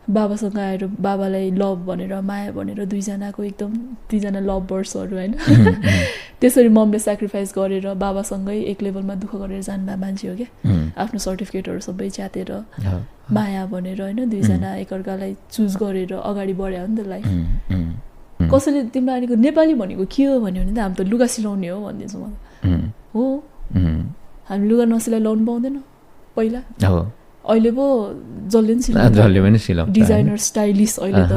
बाबासँग आएर बाबालाई लभ भनेर माया भनेर दुईजनाको एकदम दुईजना लभ बर्ड्सहरू होइन त्यसरी ममले सेक्रिफाइस गरेर बाबासँगै एक लेभलमा दुःख गरेर जानुभएको मान्छे हो क्या आफ्नो सर्टिफिकेटहरू सबै च्यातेर माया भनेर होइन दुईजना एकअर्कालाई चुज गरेर अगाडि बढ्यो नि त लाइफ कसैले तिम्रो नानीको नेपाली भनेको के हो भन्यो भने त हामी त लुगा सिलाउने हो भनिदिन्छु म हो हामी लुगा नसिलाइ लाउनु पाउँदैन पहिला अहिले पो जसले पनि सिलाउँछ जसले पनि सिलाउँछ डिजाइनर स्टाइलिस्ट अहिले त